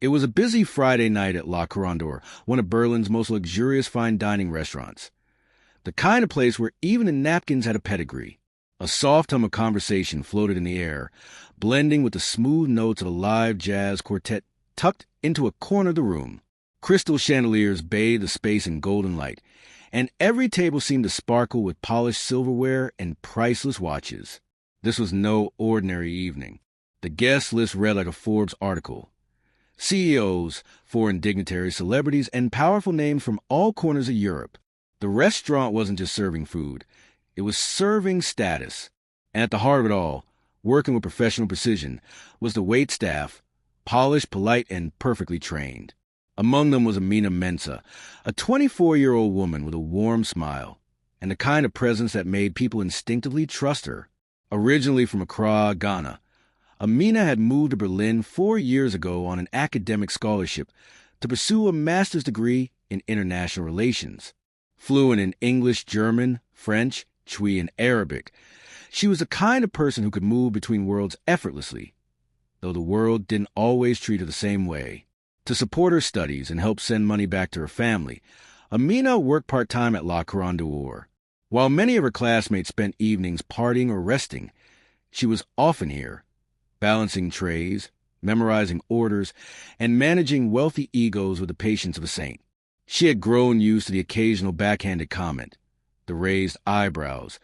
It was a busy Friday night at La Corondor, one of Berlin's most luxurious fine dining restaurants. The kind of place where even the napkins had a pedigree. A soft hum of conversation floated in the air, blending with the smooth notes of a live jazz quartet tucked into a corner of the room. Crystal chandeliers bathed the space in golden light, and every table seemed to sparkle with polished silverware and priceless watches. This was no ordinary evening. The guest list read like a Forbes article. CEOs, foreign dignitaries, celebrities, and powerful names from all corners of Europe. The restaurant wasn't just serving food. It was serving status. And at the heart of it all, working with professional precision, was the wait staff, polished, polite, and perfectly trained. Among them was Amina Mensa, a 24-year-old woman with a warm smile, and the kind of presence that made people instinctively trust her. Originally from Accra, Ghana, Amina had moved to Berlin 4 years ago on an academic scholarship to pursue a master's degree in international relations. Fluent in English, German, French, Twi, and Arabic, she was the kind of person who could move between worlds effortlessly, though the world didn't always treat her the same way. To support her studies and help send money back to her family, Amina worked part-time at La Corondor. While many of her classmates spent evenings partying or resting, she was often here, balancing trays, memorizing orders, and managing wealthy egos with the patience of a saint. She had grown used to the occasional backhanded comment, the raised eyebrows,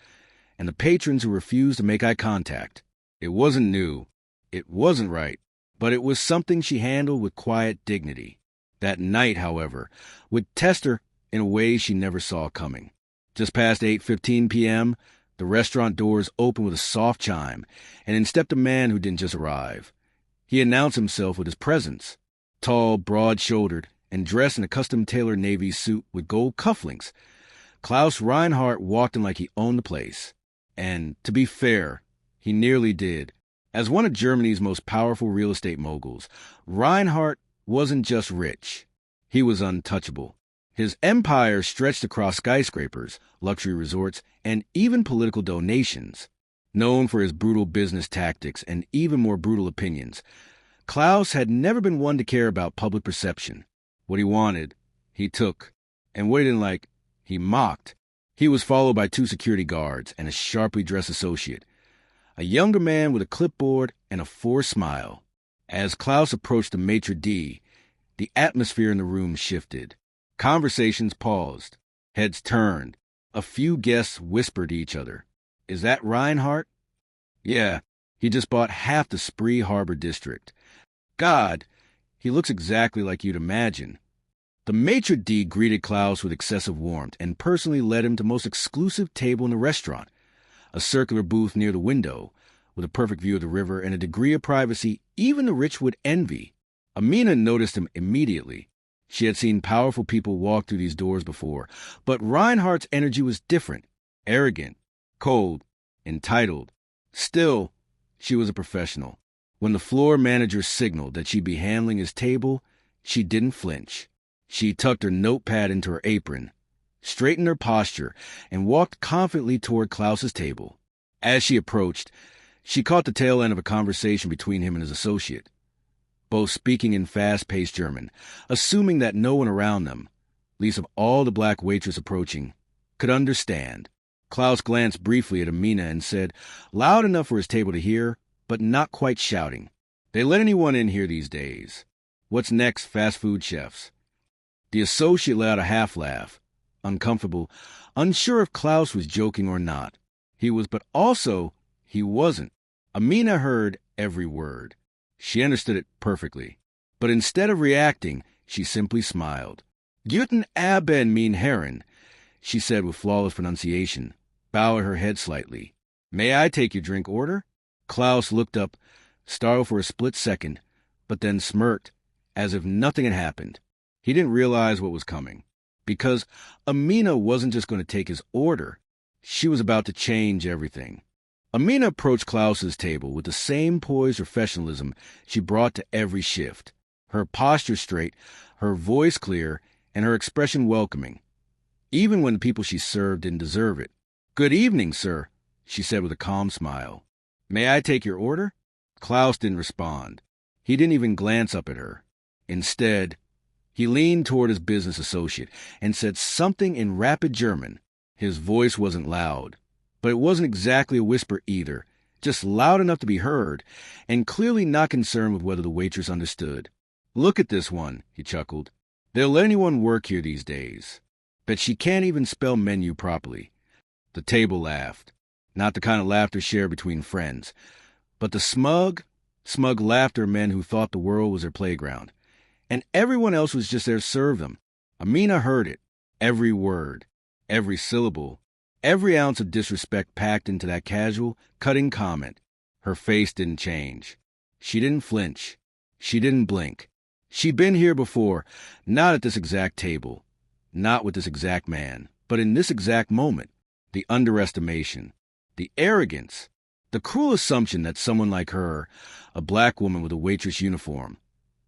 and the patrons who refused to make eye contact. It wasn't new. It wasn't right. But it was something she handled with quiet dignity. That night, however, would test her in a way she never saw coming. Just past 8:15 p.m., the restaurant doors opened with a soft chime, and in stepped a man who didn't just arrive. He announced himself with his presence. Tall, broad-shouldered, and dressed in a custom-tailored navy suit with gold cufflinks, Klaus Reinhardt walked in like he owned the place. And, to be fair, he nearly did. As one of Germany's most powerful real estate moguls, Reinhardt wasn't just rich. He was untouchable. His empire stretched across skyscrapers, luxury resorts, and even political donations. Known for his brutal business tactics and even more brutal opinions, Klaus had never been one to care about public perception. What he wanted, he took, and what he didn't like, he mocked. He was followed by 2 security guards and a sharply dressed associate, a younger man with a clipboard and a forced smile. As Klaus approached the maitre d', the atmosphere in the room shifted. Conversations paused. Heads turned. A few guests whispered to each other. "Is that Reinhardt?" "Yeah, he just bought half the Spree Harbor district." "God, he looks exactly like you'd imagine." The maitre d' greeted Klaus with excessive warmth and personally led him to the most exclusive table in the restaurant, a circular booth near the window, with a perfect view of the river and a degree of privacy even the rich would envy. Amina noticed him immediately. She had seen powerful people walk through these doors before, but Reinhardt's energy was different, arrogant, cold, entitled. Still, she was a professional. When the floor manager signaled that she'd be handling his table, she didn't flinch. She tucked her notepad into her apron, straightened her posture, and walked confidently toward Klaus's table. As she approached, she caught the tail end of a conversation between him and his associate, both speaking in fast-paced German, assuming that no one around them, least of all the black waitress approaching, could understand. Klaus glanced briefly at Amina and said, loud enough for his table to hear, but not quite shouting, "They let anyone in here these days. What's next, fast food chefs?" The associate let out a half-laugh, uncomfortable, unsure if Klaus was joking or not. He was, but also he wasn't. Amina heard every word. She understood it perfectly. But instead of reacting, she simply smiled. "Guten Abend, mein Herren," she said with flawless pronunciation, bowing her head slightly. "May I take your drink order?" Klaus looked up, startled for a split second, but then smirked, as if nothing had happened. He didn't realize what was coming, because Amina wasn't just going to take his order. She was about to change everything. Amina approached Klaus's table with the same poised professionalism she brought to every shift, her posture straight, her voice clear, and her expression welcoming, even when the people she served didn't deserve it. "Good evening, sir," she said with a calm smile. "May I take your order?" Klaus didn't respond. He didn't even glance up at her. Instead, he leaned toward his business associate and said something in rapid German. His voice wasn't loud, but it wasn't exactly a whisper either, just loud enough to be heard, and clearly not concerned with whether the waitress understood. "Look at this one," he chuckled. "They'll let anyone work here these days. Bet she can't even spell menu properly." The table laughed. Not the kind of laughter shared between friends, but the smug laughter of men who thought the world was their playground. And everyone else was just there to serve them. Amina heard it. Every word, every syllable, every ounce of disrespect packed into that casual, cutting comment. Her face didn't change. She didn't flinch. She didn't blink. She'd been here before, not at this exact table, not with this exact man, but in this exact moment. The underestimation, the arrogance, the cruel assumption that someone like her, a black woman with a waitress uniform,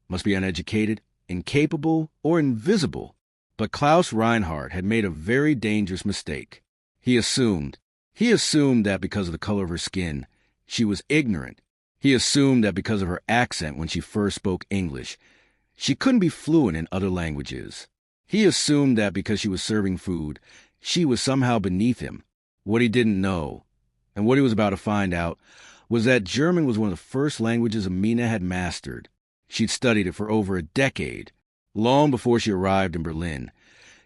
must be uneducated, incapable, or invisible. But Klaus Reinhardt had made a very dangerous mistake. He assumed that because of the color of her skin, she was ignorant. He assumed that because of her accent when she first spoke English, she couldn't be fluent in other languages. He assumed that because she was serving food, she was somehow beneath him. What he didn't know, and what he was about to find out, was that German was one of the first languages Amina had mastered. She'd studied it for over a decade. Long before she arrived in Berlin,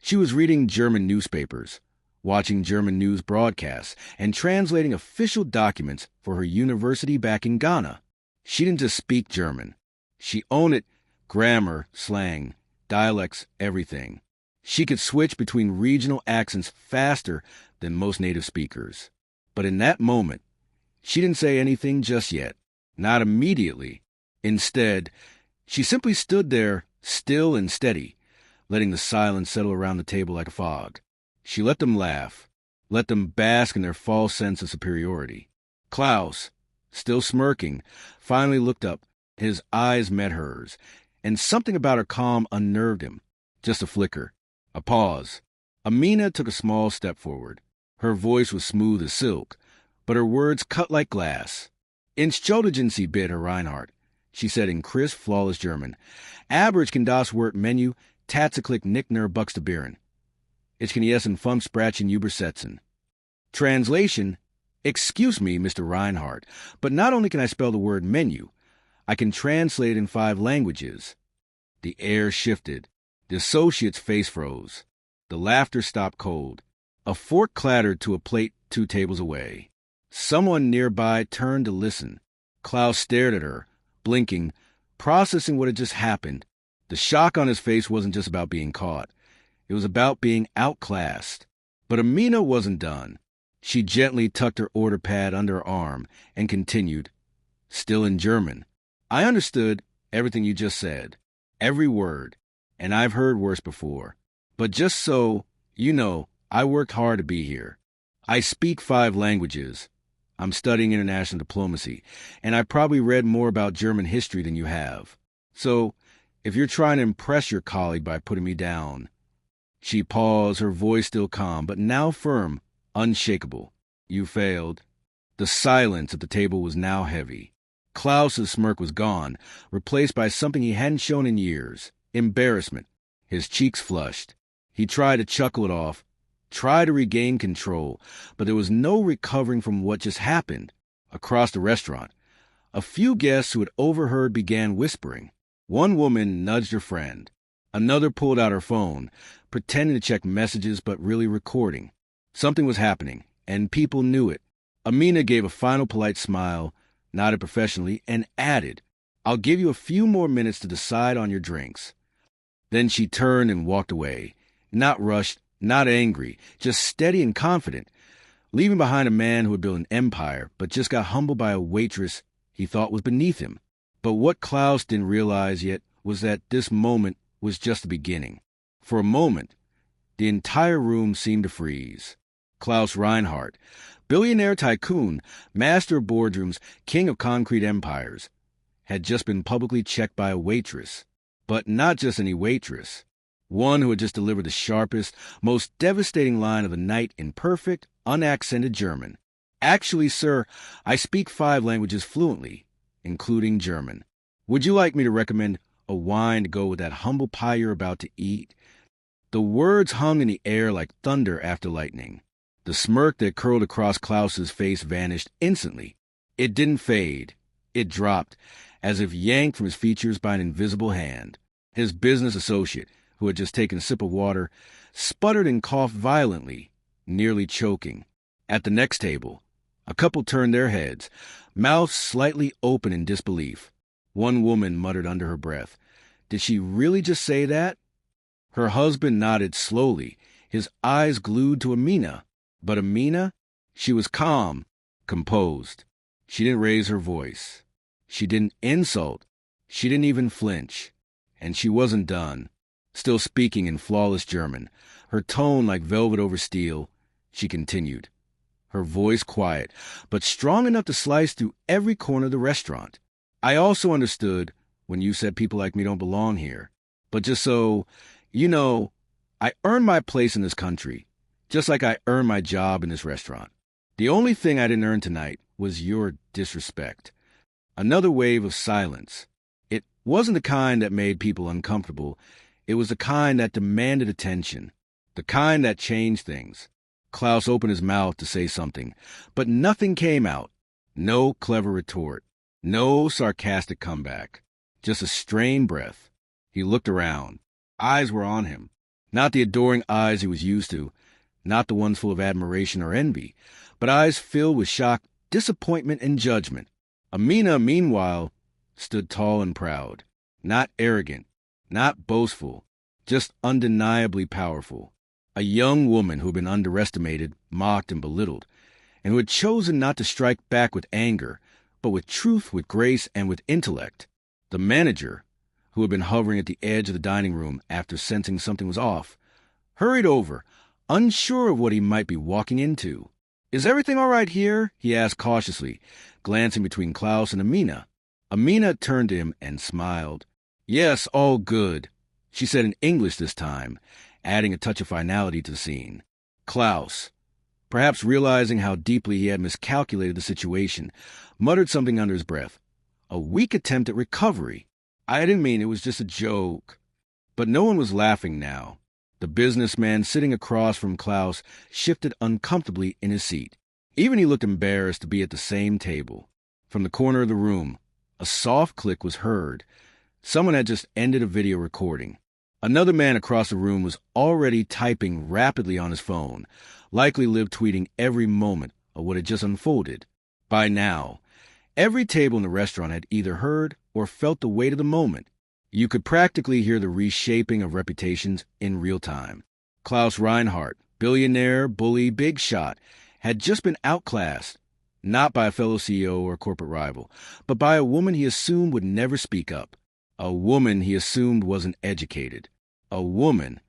she was reading German newspapers, watching German news broadcasts, and translating official documents for her university back in Ghana. She didn't just speak German. She owned it, grammar, slang, dialects, everything. She could switch between regional accents faster than most native speakers. But in that moment, she didn't say anything just yet, not immediately. Instead, she simply stood there, still and steady, letting the silence settle around the table like a fog. She let them laugh, let them bask in their false sense of superiority. Klaus, still smirking, finally looked up. His eyes met hers, and something about her calm unnerved him. Just a flicker. A pause. Amina took a small step forward. Her voice was smooth as silk, but her words cut like glass. "Entschuldigen Sie bitte, Herr Reinhardt," she said in crisp, flawless German. "Aber ich kann das Wort Menü tatsächlich nicht nur buchstabieren. Ich kann es in 5 Sprachen übersetzen." Translation: "Excuse me, Mr. Reinhardt, but not only can I spell the word menu, I can translate it in 5 languages." The air shifted. The associate's face froze. The laughter stopped cold. A fork clattered to a plate 2 tables away. Someone nearby turned to listen. Klaus stared at her, blinking, processing what had just happened. The shock on his face wasn't just about being caught. It was about being outclassed. But Amina wasn't done. She gently tucked her order pad under her arm and continued, still in German. "I understood everything you just said. Every word. And I've heard worse before. But just so you know, I worked hard to be here. I speak 5 languages. I'm studying international diplomacy, and I probably read more about German history than you have. So, if you're trying to impress your colleague by putting me down..." She paused, her voice still calm, but now firm, unshakable. "You failed." The silence at the table was now heavy. Klaus's smirk was gone, replaced by something he hadn't shown in years. Embarrassment. His cheeks flushed. He tried to chuckle it off, tried to regain control, but there was no recovering from what just happened. Across the restaurant, a few guests who had overheard began whispering. One woman nudged her friend. Another pulled out her phone, pretending to check messages but really recording. Something was happening, and people knew it. Amina gave a final polite smile, nodded professionally, and added, "I'll give you a few more minutes to decide on your drinks." Then she turned and walked away, not rushed, not angry, just steady and confident, leaving behind a man who had built an empire but just got humbled by a waitress he thought was beneath him. But what Klaus didn't realize yet was that this moment was just the beginning. For a moment, the entire room seemed to freeze. Klaus Reinhardt, billionaire tycoon, master of boardrooms, king of concrete empires, had just been publicly checked by a waitress. But not just any waitress. One who had just delivered the sharpest, most devastating line of the night in perfect, unaccented German. "Actually, sir, I speak 5 languages fluently, including German. Would you like me to recommend a wine to go with that humble pie you're about to eat. The words hung in the air like thunder after lightning. The smirk that curled across Klaus's face vanished instantly. It didn't fade. It dropped, as if yanked from his features by an invisible hand. His business associate, who had just taken a sip of water, sputtered and coughed violently, nearly choking. At the next table, a couple turned their heads, mouths slightly open in disbelief. One woman muttered under her breath, "Did she really just say that?" Her husband nodded slowly, his eyes glued to Amina. But Amina, she was calm, composed. She didn't raise her voice. She didn't insult. She didn't even flinch. And she wasn't done. Still speaking in flawless German, her tone like velvet over steel, she continued. Her voice quiet, but strong enough to slice through every corner of the restaurant. "I also understood when you said people like me don't belong here. But just so, you know, I earned my place in this country, just like I earned my job in this restaurant. The only thing I didn't earn tonight was your disrespect." Another wave of silence. It wasn't the kind that made people uncomfortable. It was the kind that demanded attention, the kind that changed things. Klaus opened his mouth to say something, but nothing came out. No clever retort. No sarcastic comeback. Just a strained breath. He looked around. Eyes were on him. Not the adoring eyes he was used to, not the ones full of admiration or envy, but eyes filled with shock, disappointment, and judgment. Amina, meanwhile, stood tall and proud. Not arrogant, not boastful, just undeniably powerful. A young woman who had been underestimated, mocked, and belittled, and who had chosen not to strike back with anger, but with truth, with grace, and with intellect. The manager, who had been hovering at the edge of the dining room after sensing something was off, hurried over, unsure of what he might be walking into. "Is everything all right here?" he asked cautiously, glancing between Klaus and Amina. Amina turned to him and smiled. "Yes, all good," she said in English this time, adding a touch of finality to the scene. Klaus, perhaps realizing how deeply he had miscalculated the situation, muttered something under his breath. A weak attempt at recovery. "I didn't mean it was just a joke." But no one was laughing now. The businessman sitting across from Klaus shifted uncomfortably in his seat. Even he looked embarrassed to be at the same table. From the corner of the room, a soft click was heard. Someone had just ended a video recording. Another man across the room was already typing rapidly on his phone, likely live-tweeting every moment of what had just unfolded. By now, every table in the restaurant had either heard or felt the weight of the moment. You could practically hear the reshaping of reputations in real time. Klaus Reinhardt, billionaire, bully, big shot, had just been outclassed, not by a fellow CEO or corporate rival, but by a woman he assumed would never speak up. A woman he assumed wasn't educated. A woman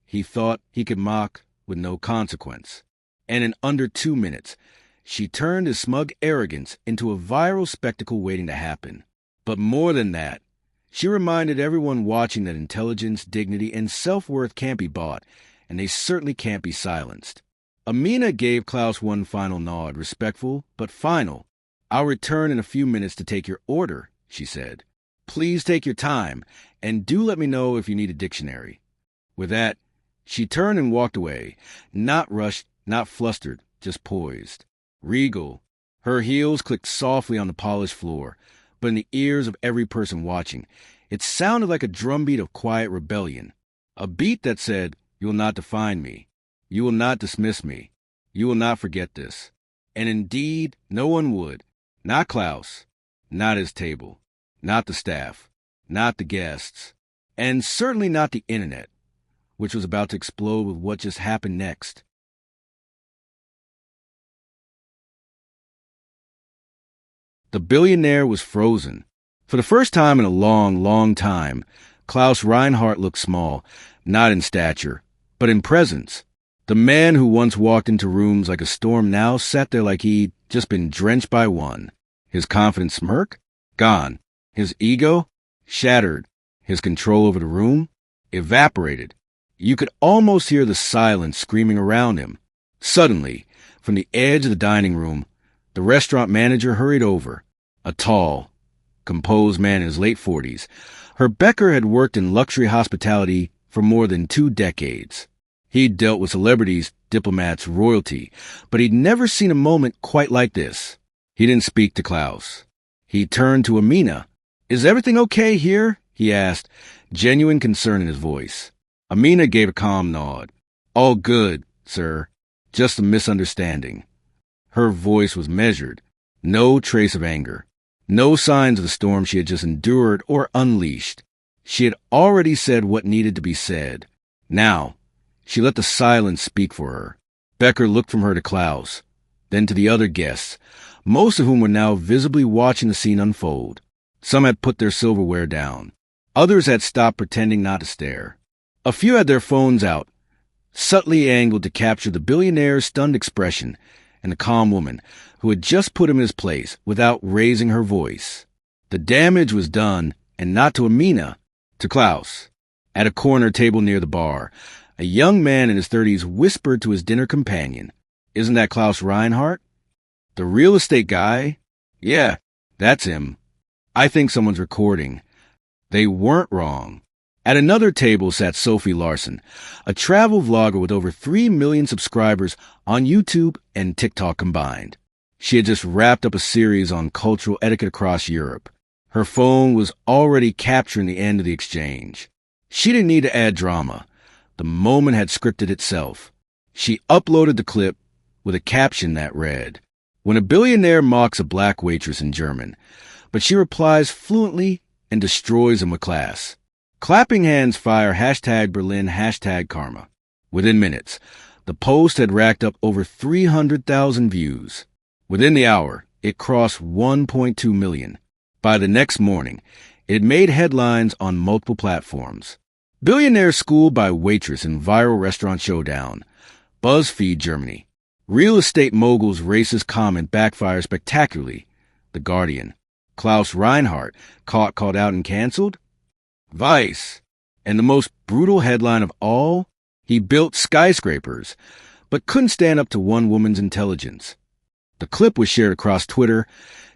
he thought he could mock with no consequence. And in under 2 minutes, she turned his smug arrogance into a viral spectacle waiting to happen. But more than that, she reminded everyone watching that intelligence, dignity, and self-worth can't be bought, and they certainly can't be silenced. Amina gave Klaus one final nod, respectful but final. "I'll return in a few minutes to take your order," she said. "Please take your time, and do let me know if you need a dictionary." With that, she turned and walked away, not rushed, not flustered, just poised. Regal. Her heels clicked softly on the polished floor, but in the ears of every person watching, it sounded like a drumbeat of quiet rebellion. A beat that said, "You will not define me. You will not dismiss me. You will not forget this." And indeed, no one would. Not Klaus. Not his table. Not the staff, not the guests, and certainly not the internet, which was about to explode with what just happened next. The billionaire was frozen. For the first time in a long, long time, Klaus Reinhardt looked small, not in stature, but in presence. The man who once walked into rooms like a storm now sat there like he'd just been drenched by one. His confident smirk? Gone. His ego? Shattered. His control over the room? Evaporated. You could almost hear the silence screaming around him. Suddenly, from the edge of the dining room, the restaurant manager hurried over. A tall, composed man in his late 40s, Her Becker had worked in luxury hospitality for more than 2 decades. He'd dealt with celebrities, diplomats, royalty, but he'd never seen a moment quite like this. He didn't speak to Klaus. He turned to Amina. "Is everything okay here?" he asked, genuine concern in his voice. Amina gave a calm nod. "All good, sir. Just a misunderstanding." Her voice was measured. No trace of anger. No signs of the storm she had just endured or unleashed. She had already said what needed to be said. Now, she let the silence speak for her. Becker looked from her to Klaus, then to the other guests, most of whom were now visibly watching the scene unfold. Some had put their silverware down. Others had stopped pretending not to stare. A few had their phones out, subtly angled to capture the billionaire's stunned expression and the calm woman who had just put him in his place without raising her voice. The damage was done, and not to Amina, to Klaus. At a corner table near the bar, a young man in his 30s whispered to his dinner companion, "Isn't that Klaus Reinhardt? The real estate guy?" "Yeah, that's him. I think someone's recording." They weren't wrong. At another table sat Sophie Larson, a travel vlogger with over 3 million subscribers on YouTube and TikTok combined. She had just wrapped up a series on cultural etiquette across Europe. Her phone was already capturing the end of the exchange. She didn't need to add drama. The moment had scripted itself. She uploaded the clip with a caption that read, "When a billionaire mocks a black waitress in German, but she replies fluently and destroys him with class. Clapping hands fire #Berlin #karma. Within minutes, the post had racked up over 300,000 views. Within the hour, it crossed 1.2 million. By the next morning, it had made headlines on multiple platforms. Billionaire schooled by Waitress in viral restaurant showdown. BuzzFeed Germany. Real estate mogul's racist comment backfires spectacularly. The Guardian. Klaus Reinhardt called out and canceled. Vice. And the most brutal headline of all, he built skyscrapers, but couldn't stand up to one woman's intelligence. The clip was shared across Twitter,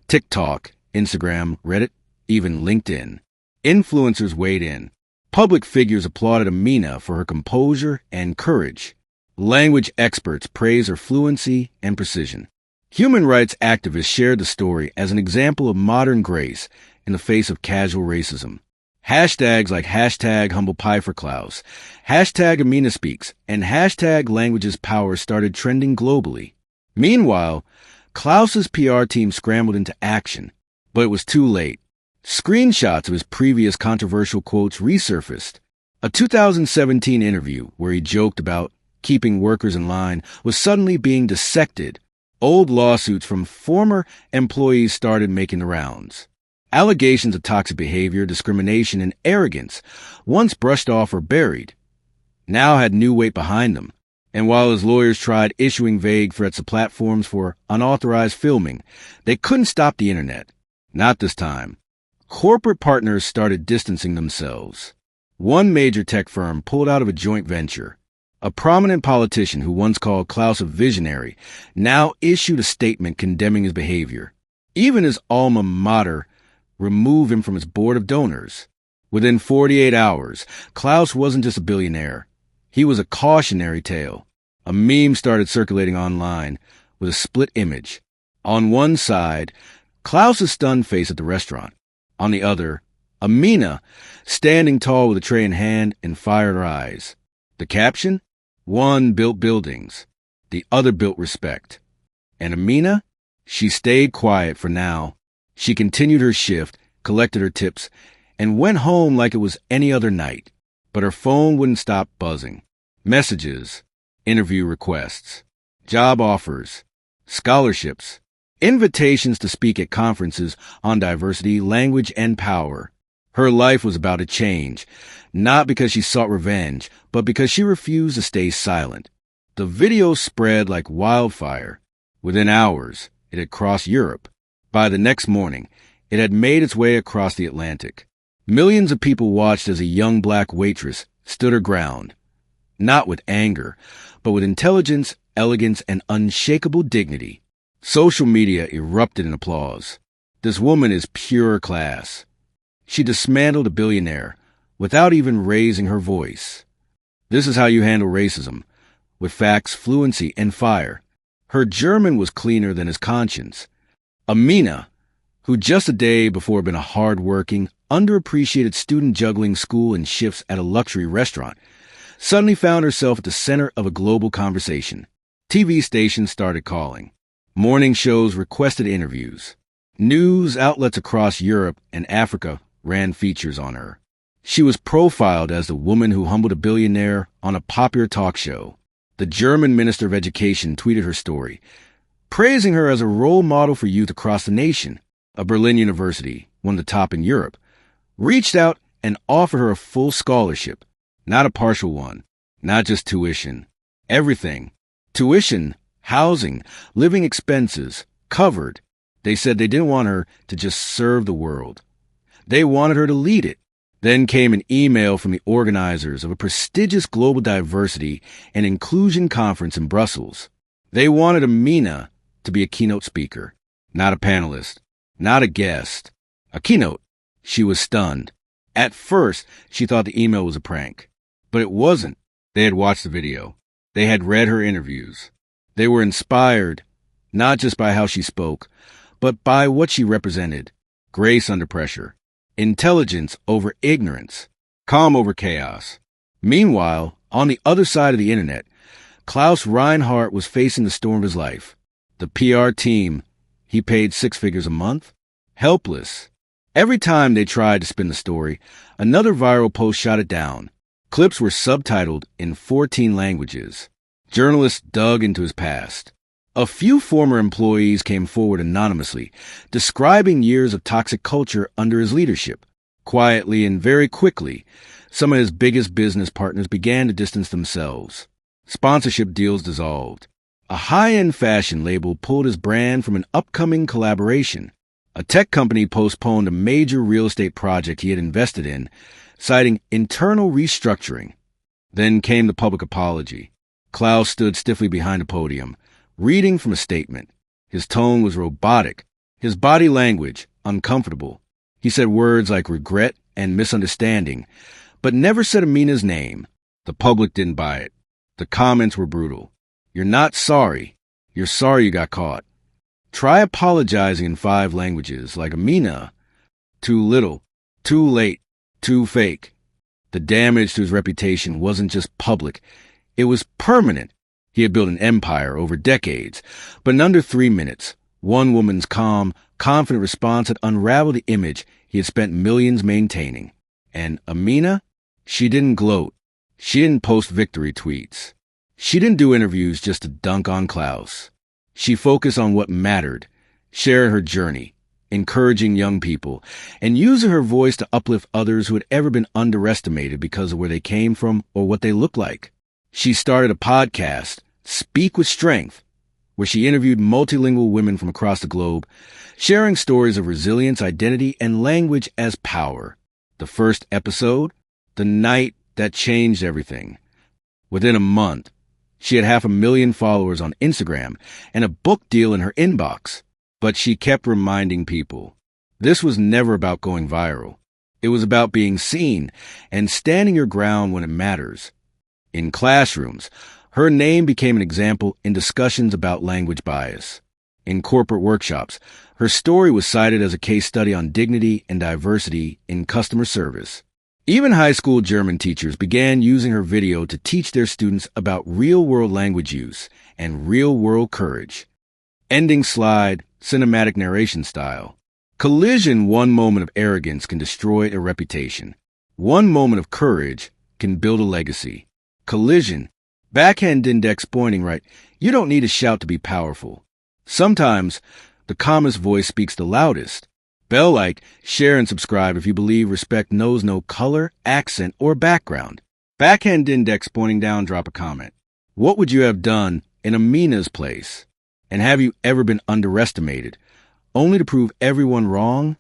TikTok, Instagram, Reddit, even LinkedIn. Influencers weighed in. Public figures applauded Amina for her composure and courage. Language experts praised her fluency and precision. Human rights activists shared the story as an example of modern grace in the face of casual racism. Hashtags like #HumblePie for Klaus, #AminaSpeaks, and #LanguagesPower started trending globally. Meanwhile, Klaus's PR team scrambled into action, but it was too late. Screenshots of his previous controversial quotes resurfaced. A 2017 interview where he joked about keeping workers in line was suddenly being dissected. Old lawsuits from former employees started making the rounds. Allegations of toxic behavior, discrimination, and arrogance, once brushed off or buried, now had new weight behind them. And while his lawyers tried issuing vague threats to platforms for unauthorized filming, they couldn't stop the internet. Not this time. Corporate partners started distancing themselves. One major tech firm pulled out of a joint venture. A prominent politician who once called Klaus a visionary now issued a statement condemning his behavior. Even his alma mater removed him from its board of donors. Within 48 hours, Klaus wasn't just a billionaire. He was a cautionary tale. A meme started circulating online with a split image. On one side, Klaus's stunned face at the restaurant. On the other, Amina, standing tall with a tray in hand and fire in her eyes. The caption? One built buildings. The other built respect. And Amina? She stayed quiet for now. She continued her shift, collected her tips, and went home like it was any other night. But her phone wouldn't stop buzzing. Messages, interview requests, job offers, scholarships, invitations to speak at conferences on diversity, language, and power. Her life was about to change, not because she sought revenge, but because she refused to stay silent. The video spread like wildfire. Within hours, it had crossed Europe. By the next morning, it had made its way across the Atlantic. Millions of people watched as a young black waitress stood her ground, not with anger, but with intelligence, elegance, and unshakable dignity. Social media erupted in applause. This woman is pure class. She dismantled a billionaire without even raising her voice. This is how you handle racism, with facts, fluency, and fire. Her German was cleaner than his conscience. Amina, who just a day before had been a hard-working, underappreciated student juggling school and shifts at a luxury restaurant, suddenly found herself at the center of a global conversation. TV stations started calling. Morning shows requested interviews. News outlets across Europe and Africa ran features on her. She was profiled as the woman who humbled a billionaire on a popular talk show. The German Minister of Education tweeted her story, praising her as a role model for youth across the nation. A Berlin university, one of the top in Europe, reached out and offered her a full scholarship, not a partial one, not just tuition, everything. Tuition, housing, living expenses, covered. They said they didn't want her to just serve the world. They wanted her to lead it. Then came an email from the organizers of a prestigious global diversity and inclusion conference in Brussels. They wanted Amina to be a keynote speaker, not a panelist, not a guest. A keynote. She was stunned. At first, she thought the email was a prank. But it wasn't. They had watched the video. They had read her interviews. They were inspired, not just by how she spoke, but by what she represented. Grace under pressure. Intelligence over ignorance, calm over chaos. Meanwhile, on the other side of the internet, Klaus Reinhardt was facing the storm of his life. The PR team, he paid 6 figures a month, helpless. Every time they tried to spin the story, another viral post shot it down. Clips were subtitled in 14 languages. Journalists dug into his past. A few former employees came forward anonymously, describing years of toxic culture under his leadership. Quietly and very quickly, some of his biggest business partners began to distance themselves. Sponsorship deals dissolved. A high-end fashion label pulled his brand from an upcoming collaboration. A tech company postponed a major real estate project he had invested in, citing internal restructuring. Then came the public apology. Klaus stood stiffly behind a podium, reading from a statement. His tone was robotic, his body language uncomfortable. He said words like regret and misunderstanding, but never said Amina's name. The public didn't buy it. The comments were brutal. You're not sorry. You're sorry you got caught. Try apologizing in 5 languages like Amina. Too little, too late, too fake. The damage to his reputation wasn't just public. It was permanent. He had built an empire over decades, but in under 3 minutes, one woman's calm, confident response had unraveled the image he had spent millions maintaining. And Amina? She didn't gloat. She didn't post victory tweets. She didn't do interviews just to dunk on Klaus. She focused on what mattered, shared her journey, encouraging young people, and using her voice to uplift others who had ever been underestimated because of where they came from or what they looked like. She started a podcast, Speak with Strength, where she interviewed multilingual women from across the globe, sharing stories of resilience, identity, and language as power. The first episode, The Night That Changed Everything. Within a month, she had 500,000 followers on Instagram and a book deal in her inbox. But she kept reminding people, this was never about going viral. It was about being seen and standing your ground when it matters. In classrooms, her name became an example in discussions about language bias. In corporate workshops, her story was cited as a case study on dignity and diversity in customer service. Even high school German teachers began using her video to teach their students about real-world language use and real-world courage. Ending slide, cinematic narration style. Collision, one moment of arrogance can destroy a reputation. One moment of courage can build a legacy. Collision, backhand index pointing right. You don't need to shout to be powerful. Sometimes the calmest voice speaks the loudest. Bell like, share and subscribe if you believe respect knows no color, accent, or background. Backhand index pointing down, drop a comment. What would you have done in Amina's place? And have you ever been underestimated, only to prove everyone wrong?